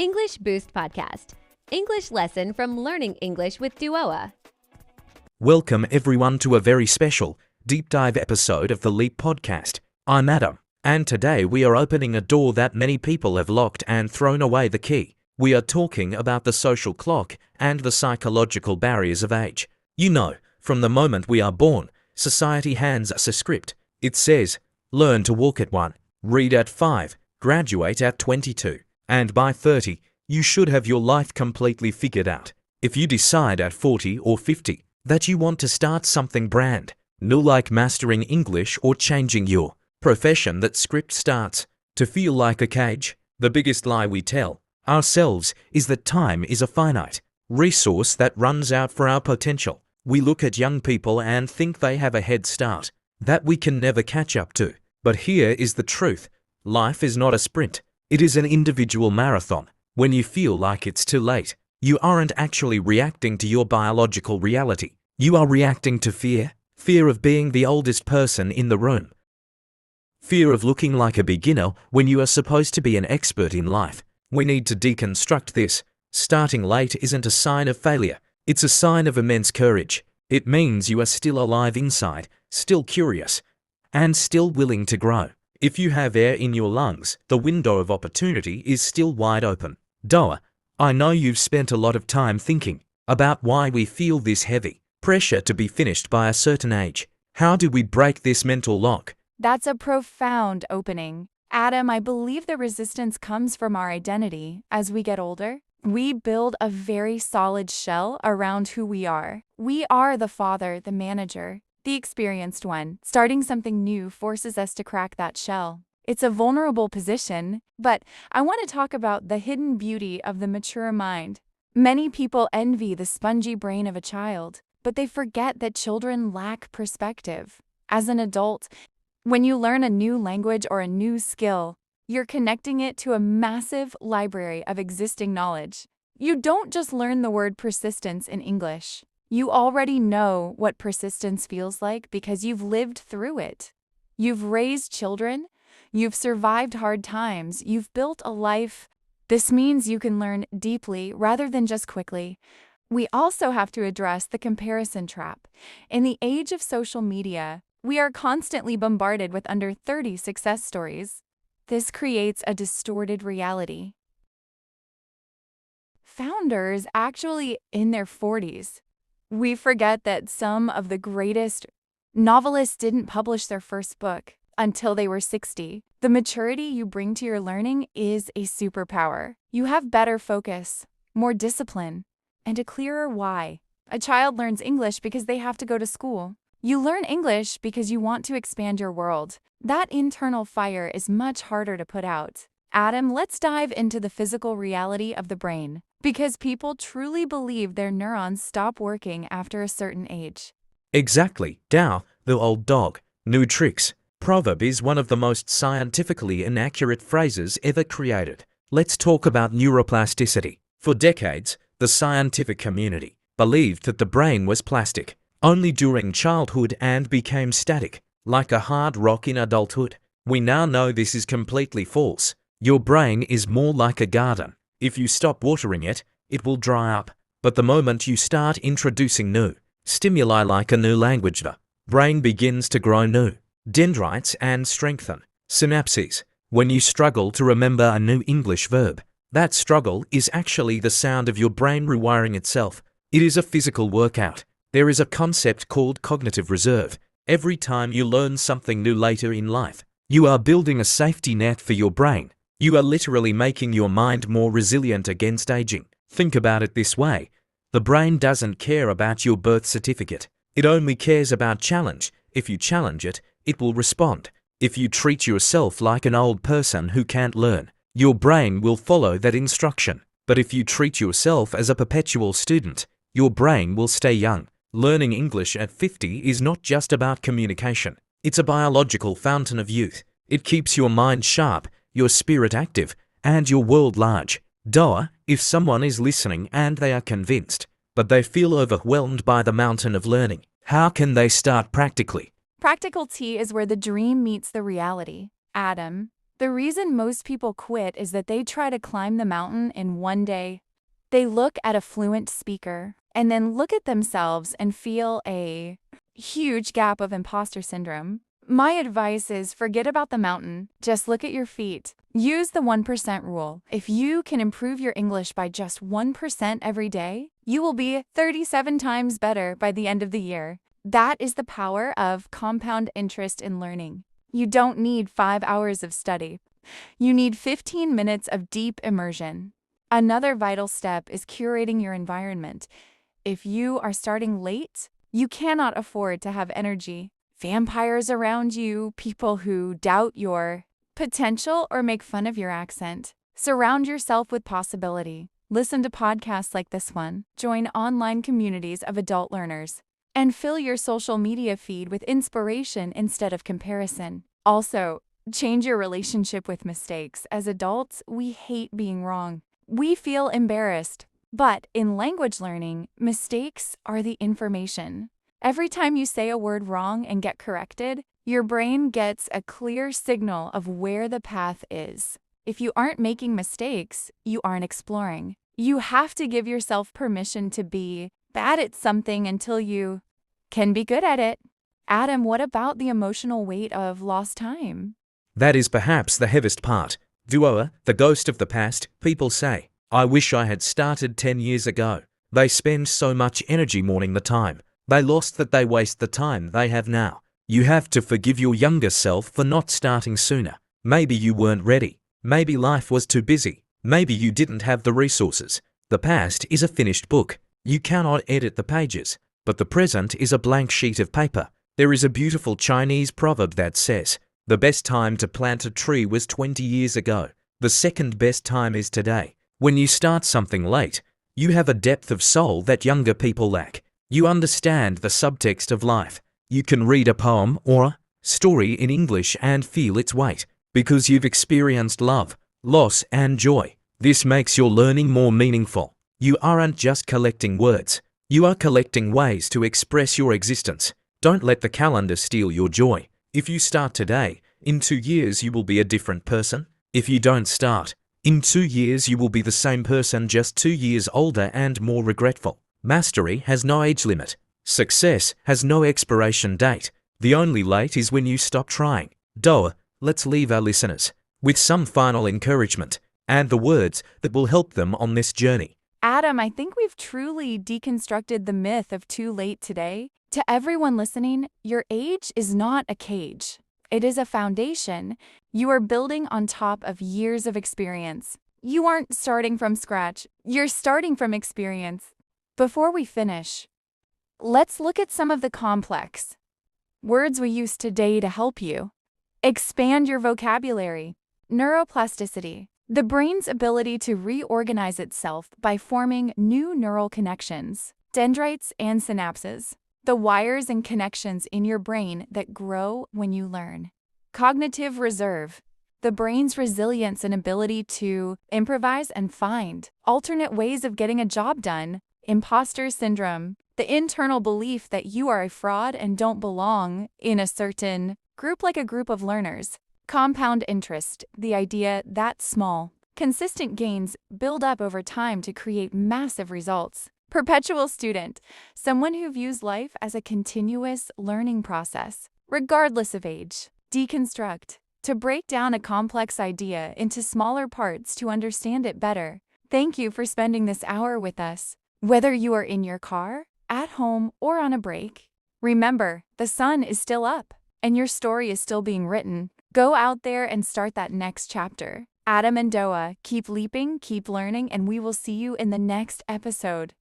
English Boost Podcast. English lesson from Learning English with Duoa. Welcome everyone to a very special, deep dive episode of the Leap Podcast. I'm Adam, and today we are opening a door that many people have locked and thrown away the key. We are talking about the social clock and the psychological barriers of age. You know, from the moment we are born, society hands us a script. It says, learn to walk at 1, read at 5, graduate at 22, and by 30, you should have your life completely figured out. If you decide at 40 or 50 that you want to start something brand new like mastering English or changing your profession, that script starts to feel like a cage. The biggest lie we tell ourselves is that time is a finite resource that runs out for our potential. We look at young people and think they have a head start that we can never catch up to. But here is the truth. Life is not a sprint. It is an individual marathon. When you feel like it's too late, you aren't actually reacting to your biological reality. You are reacting to fear. Fear of being the oldest person in the room. Fear of looking like a beginner when you are supposed to be an expert in life. We need to deconstruct this. Starting late isn't a sign of failure. It's a sign of immense courage. It means you are still alive inside, still curious, and still willing to grow. If you have air in your lungs, the window of opportunity is still wide open. Doa, I know you've spent a lot of time thinking about why we feel this heavy pressure to be finished by a certain age. How do we break this mental lock? That's a profound opening. Adam, I believe the resistance comes from our identity. As we get older, we build a very solid shell around who we are. We are the father, the manager, the experienced one. Starting something new forces us to crack that shell. It's a vulnerable position, but I want to talk about the hidden beauty of the mature mind. Many people envy the spongy brain of a child, but they forget that children lack perspective. As an adult, when you learn a new language or a new skill, you're connecting it to a massive library of existing knowledge. You don't just learn the word persistence in English. You already know what persistence feels like because you've lived through it. You've raised children. You've survived hard times. You've built a life. This means you can learn deeply rather than just quickly. We also have to address the comparison trap. In the age of social media, we are constantly bombarded with under 30 success stories. This creates a distorted reality. Founders actually in their 40s. We forget that some of the greatest novelists didn't publish their first book until they were 60. The maturity you bring to your learning is a superpower. You have better focus, more discipline, and a clearer why. A child learns English because they have to go to school. You learn English because you want to expand your world. That internal fire is much harder to put out. Adam, let's dive into the physical reality of the brain, because people truly believe their neurons stop working after a certain age. Exactly. Tao, the old dog, new tricks. Proverb is one of the most scientifically inaccurate phrases ever created. Let's talk about neuroplasticity. For decades, the scientific community believed that the brain was plastic only during childhood and became static, like a hard rock in adulthood. We now know this is completely false. Your brain is more like a garden. If you stop watering it, it will dry up. But the moment you start introducing new stimuli like a new language, the brain begins to grow new dendrites and strengthen synapses. When you struggle to remember a new English verb, that struggle is actually the sound of your brain rewiring itself. It is a physical workout. There is a concept called cognitive reserve. Every time you learn something new later in life, you are building a safety net for your brain. You are literally making your mind more resilient against aging. Think about it this way. The brain doesn't care about your birth certificate. It only cares about challenge. If you challenge it, it will respond. If you treat yourself like an old person who can't learn, your brain will follow that instruction. But if you treat yourself as a perpetual student, your brain will stay young. Learning English at 50 is not just about communication. It's a biological fountain of youth. It keeps your mind sharp, your spirit active, and your world large. Doa, if someone is listening and they are convinced, but they feel overwhelmed by the mountain of learning, how can they start practically? Practical T is where the dream meets the reality. Adam, The reason most people quit is that they try to climb the mountain in one day. They look at a fluent speaker and then look at themselves and feel a huge gap of imposter syndrome. My advice is forget about the mountain, just look at your feet. Use the 1% rule. If you can improve your English by just 1% every day, you will be 37 times better by the end of the year. That is the power of compound interest in learning. You don't need 5 hours of study. You need 15 minutes of deep immersion. Another vital step is curating your environment. If you are starting late, you cannot afford to have energy, vampires around you, people who doubt your potential or make fun of your accent. Surround yourself with possibility. Listen to podcasts like this one. Join online communities of adult learners. And fill your social media feed with inspiration instead of comparison. Also, change your relationship with mistakes. As adults, we hate being wrong. We feel embarrassed. But in language learning, mistakes are the information. Every time you say a word wrong and get corrected, your brain gets a clear signal of where the path is. If you aren't making mistakes, you aren't exploring. You have to give yourself permission to be bad at something until you can be good at it. Adam, what about the emotional weight of lost time? That is perhaps the heaviest part. Duoa, the ghost of the past, people say, I wish I had started 10 years ago. They spend so much energy mourning the time they lost that they waste the time they have now. You have to forgive your younger self for not starting sooner. Maybe you weren't ready. Maybe life was too busy. Maybe you didn't have the resources. The past is a finished book. You cannot edit the pages. But the present is a blank sheet of paper. There is a beautiful Chinese proverb that says, the best time to plant a tree was 20 years ago. The second best time is today. When you start something late, you have a depth of soul that younger people lack. You understand the subtext of life. You can read a poem or a story in English and feel its weight, because you've experienced love, loss, and joy. This makes your learning more meaningful. You aren't just collecting words. You are collecting ways to express your existence. Don't let the calendar steal your joy. If you start today, in 2 years you will be a different person. If you don't start, in 2 years you will be the same person, just 2 years older and more regretful. Mastery has no age limit. Success has no expiration date. The only late is when you stop trying. Doa, let's leave our listeners with some final encouragement and the words that will help them on this journey. Adam, I think we've truly deconstructed the myth of too late today. To everyone listening, your age is not a cage. It is a foundation. You are building on top of years of experience. You aren't starting from scratch. You're starting from experience. Before we finish, let's look at some of the complex words we use today to help you. Expand your vocabulary. Neuroplasticity. The brain's ability to reorganize itself by forming new neural connections, dendrites and synapses, the wires and connections in your brain that grow when you learn. Cognitive reserve. The brain's resilience and ability to improvise and find alternate ways of getting a job done. Imposter syndrome. The internal belief that you are a fraud and don't belong in a certain group, like a group of learners. Compound interest. The idea that small, consistent gains build up over time to create massive results. Perpetual student. Someone who views life as a continuous learning process, regardless of age. Deconstruct. To break down a complex idea into smaller parts to understand it better. Thank you for spending this hour with us. Whether you are in your car, at home, or on a break, remember, the sun is still up, and your story is still being written. Go out there and start that next chapter. Adam and Doa, keep leaping, keep learning, and we will see you in the next episode.